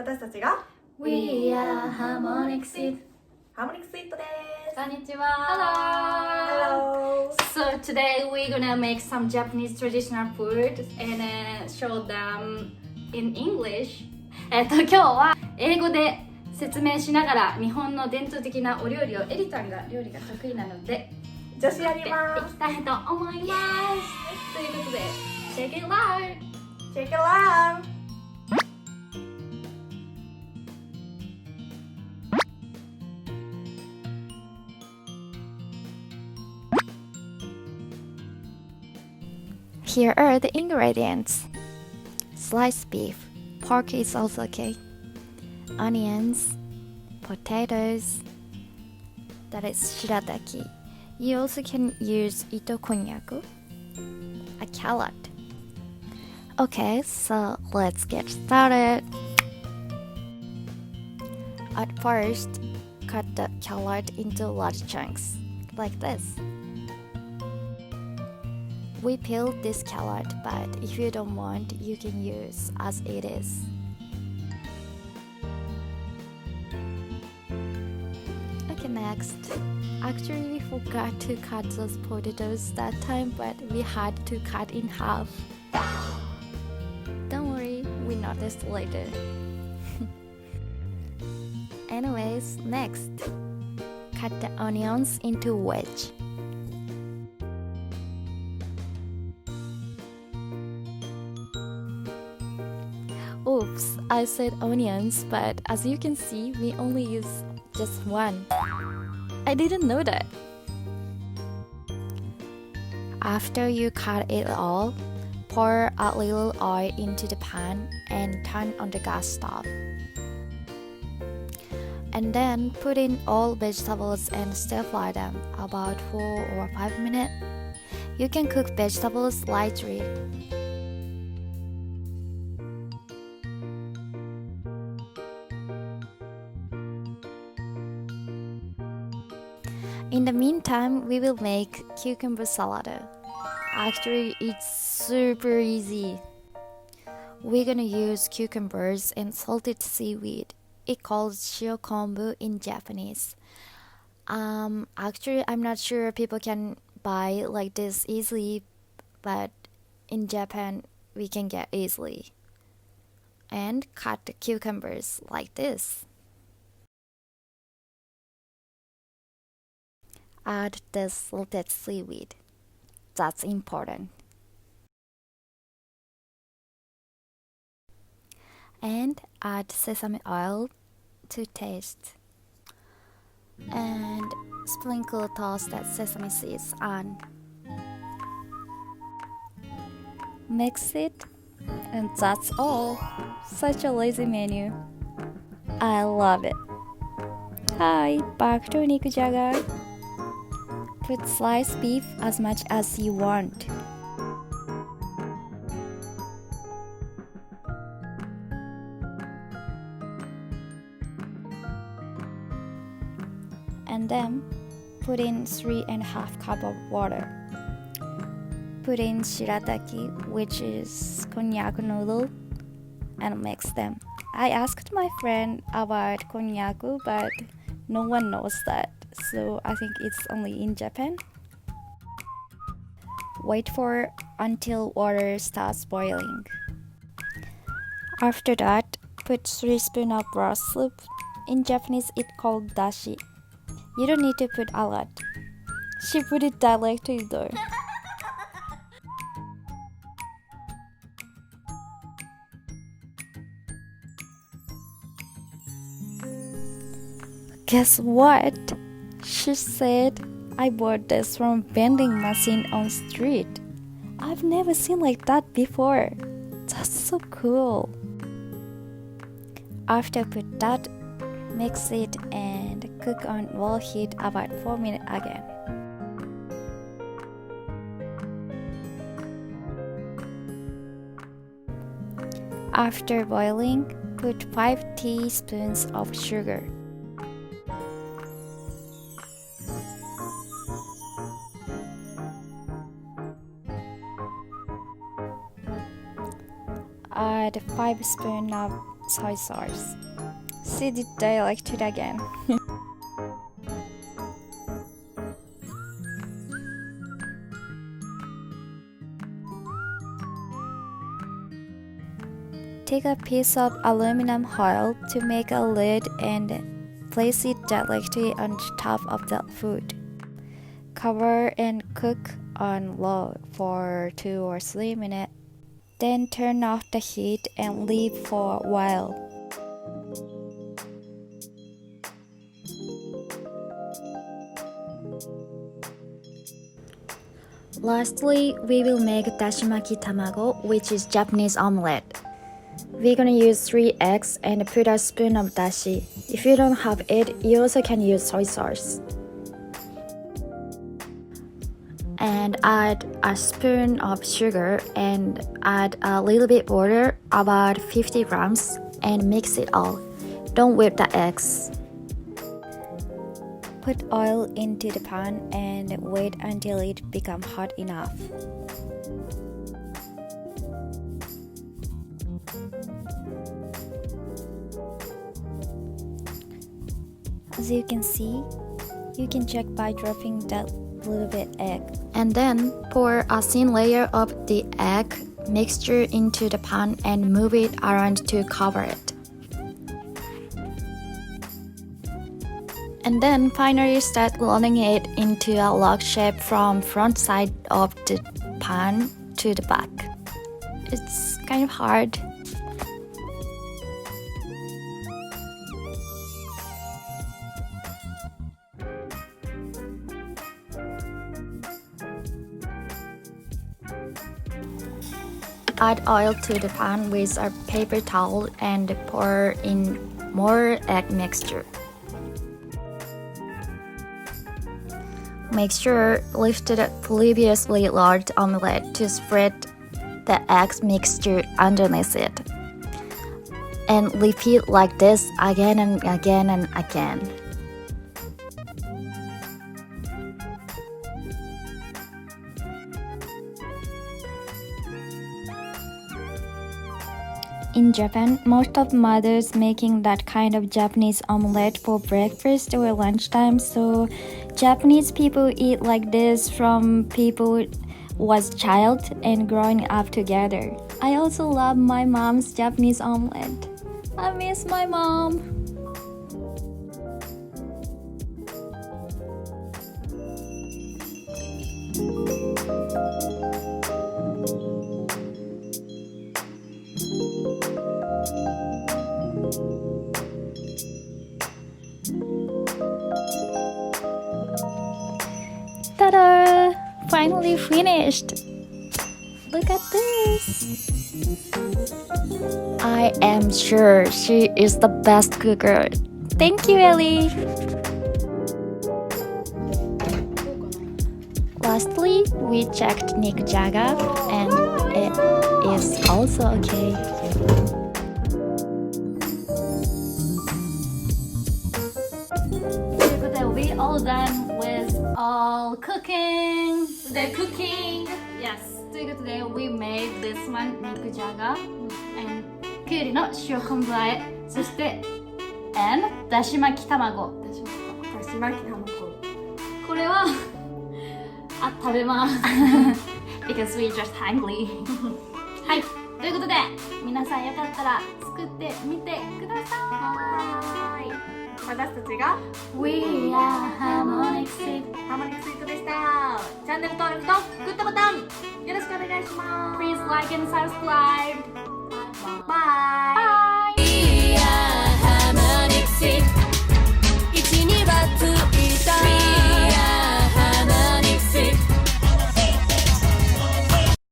私たちが We are harmonic suite. ハーモニックスイートです。こんにちは。Hello. So today we're gonna make some Japanese traditional food and show them in English. 今日は英語で説明しながら日本の伝統的なお料理をエリたんが料理が得意なので女子やりまいきたいと思います。ということで Check it out. Check it out. Here are the ingredients. Sliced beef, pork is also okay, onions, potatoes, that is shirataki. You also can use ito konnyaku, a carrot. Okay, so let's get started. At first, cut the carrot into large chunks, like this. We peeled this carrot, but if you don't want, you can use as it is. Okay, next. Actually, we forgot to cut those potatoes that time, but we had to cut in half. Don't worry, we noticed later. Anyways, next. Cut the onions into wedge. Oops, I said onions, but as you can see, we only use just one. I didn't know that. After you cut it all, pour a little oil into the pan and turn on the gas stove. And then put in all vegetables and stir-fry them about 4 or 5 minutes. You can cook vegetables lightly. In the meantime, we will make cucumber salad. Actually, it's super easy. We're gonna use cucumbers and salted seaweed. It's called shiokombu in Japanese. Actually, I'm not sure people can buy like this easily, but in Japan, we can get easily. And cut the cucumbers like this. Add the salted seaweed. That's important. And add sesame oil to taste. And sprinkle toasted sesame seeds on. Mix it, and that's all. Such a lazy menu. I love it. Hi, back to nikujaga. Put sliced beef as much as you want. And then put in 3.5 cups of water. Put in shirataki, which is konjac noodle, and mix them. I asked my friend about konnyaku, but no one knows that. So I think it's only in Japan. Wait for until water starts boiling. After that, put 3 spoons of broth soup. In Japanese, it's called dashi. You don't need to put a lot. She put it directly though. Guess what? She said, I bought this from vending machine on street. I've never seen like that before. That's so cool. After put that, mix it and cook on low heat about 4 minutes again. After boiling, put 5 teaspoons of sugar. Add 5 spoons of soy sauce. See the dialect again. Take a piece of aluminum foil to make a lid and place it directly on top of the food. Cover and cook on low for 2 or 3 minutes. Then turn off the heat and leave for a while. Lastly, we will make dashimaki tamago, which is Japanese omelette. We're gonna use 3 eggs and put a spoon of dashi. If you don't have it, you also can use soy sauce. And add a spoon of sugar and add a little bit water, about 50 grams, and mix it all. Don't whip the eggs. Put oil into the pan and wait until it becomes hot enough. As you can see, you can check by dropping that little bit egg. And then pour a thin layer of the egg mixture into the pan and move it around to cover it. And then finally start rolling it into a log shape from front side of the pan to the back. It's kind of hard. Add oil to the pan with a paper towel and pour in more egg mixture. Make sure lift the previously large omelette to spread the egg mixture underneath it. And repeat like this again and again and again. In Japan, most of mothers making that kind of Japanese omelette for breakfast or lunchtime, so Japanese people eat like this from people was child and growing up together. I also love my mom's Japanese omelette. I miss my mom. Ta-da! Finally finished! Look at this! I am sure she is the best cooker. Thank you, Ellie! Lastly, we checked nikujaga and it is also okay. We all done with all cooking. The cooking. Yes. ということで we made this one 肉じゃが and きゅうりの塩昆布和え、そして and だし巻き卵。だし巻き卵。これは食べます。because we just hungry. はい。ということで皆さんよかったら作ってみてください。はーい。私たちが We are harmonic suite. ハーモニックスイートでした。チャンネル登録とグッドボタンよろしくお願いします。 Please like and subscribe.